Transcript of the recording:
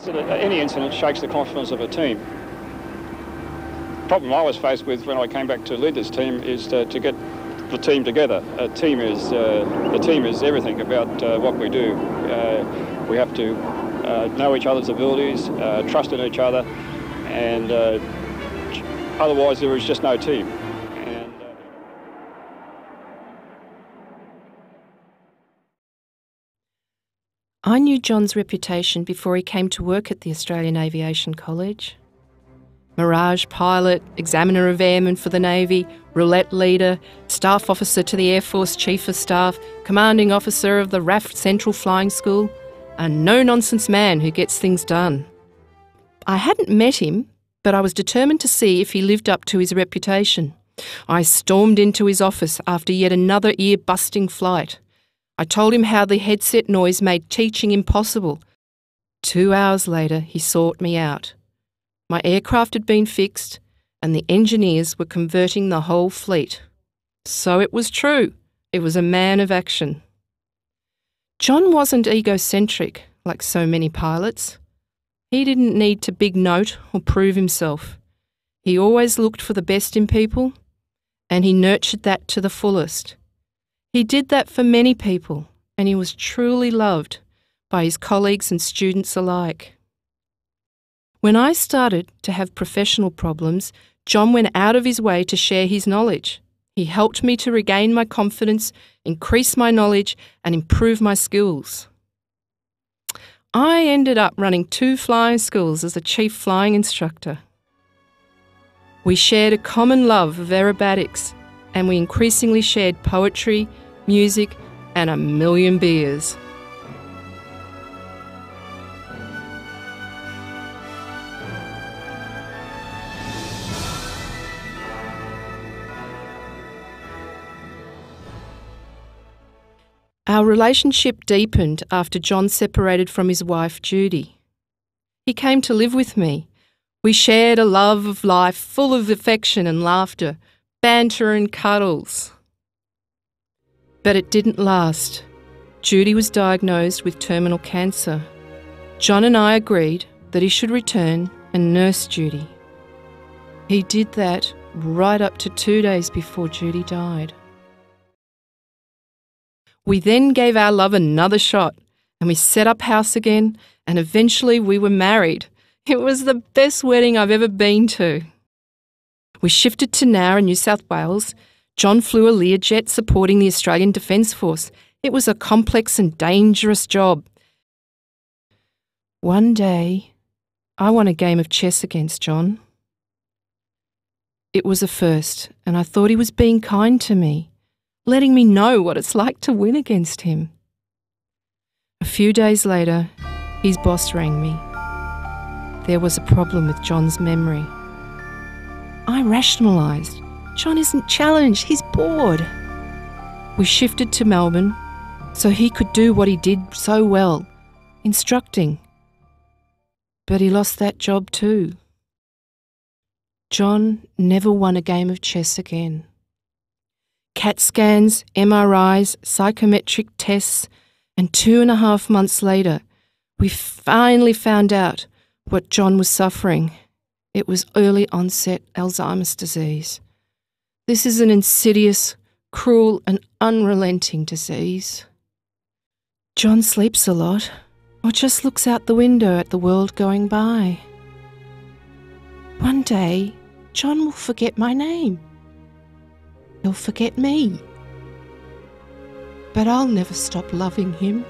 Any incident shakes the confidence of a team. The problem I was faced with when I came back to lead this team is to get the team together. The team is everything about what we do. We have to know each other's abilities, trust in each other, and otherwise there is just no team. I knew John's reputation before he came to work at the Australian Aviation College. Mirage pilot, examiner of airmen for the Navy, roulette leader, staff officer to the Air Force Chief of Staff, commanding officer of the RAF Central Flying School, a no-nonsense man who gets things done. I hadn't met him, but I was determined to see if he lived up to his reputation. I stormed into his office after yet another ear-busting flight. I told him how the headset noise made teaching impossible. 2 hours later, he sought me out. My aircraft had been fixed, and the engineers were converting the whole fleet. So it was true. It was a man of action. John wasn't egocentric, like so many pilots. He didn't need to big note or prove himself. He always looked for the best in people, and he nurtured that to the fullest. He did that for many people, and he was truly loved by his colleagues and students alike. When I started to have professional problems, John went out of his way to share his knowledge. He helped me to regain my confidence, increase my knowledge, and improve my skills. I ended up running 2 flying schools as a chief flying instructor. We shared a common love of aerobatics, and we increasingly shared poetry, music, and a million beers. Our relationship deepened after John separated from his wife, Judy. He came to live with me. We shared a love of life full of affection and laughter, banter and cuddles. But it didn't last. Judy was diagnosed with terminal cancer. John and I agreed that he should return and nurse Judy. He did that right up to 2 days before Judy died. We then gave our love another shot, and we set up house again, and eventually we were married. It was the best wedding I've ever been to. We shifted to Nowra, New South Wales. John flew a Learjet supporting the Australian Defence Force. It was a complex and dangerous job. One day, I won a game of chess against John. It was a first, and I thought he was being kind to me, letting me know what it's like to win against him. A few days later, his boss rang me. There was a problem with John's memory. I rationalised. John isn't challenged, he's bored. We shifted to Melbourne so he could do what he did so well, instructing. But he lost that job too. John never won a game of chess again. CAT scans, MRIs, psychometric tests, and 2.5 months later, we finally found out what John was suffering. It was early onset Alzheimer's disease. This is an insidious, cruel and unrelenting disease. John sleeps a lot, or just looks out the window at the world going by. One day, John will forget my name. He'll forget me. But I'll never stop loving him.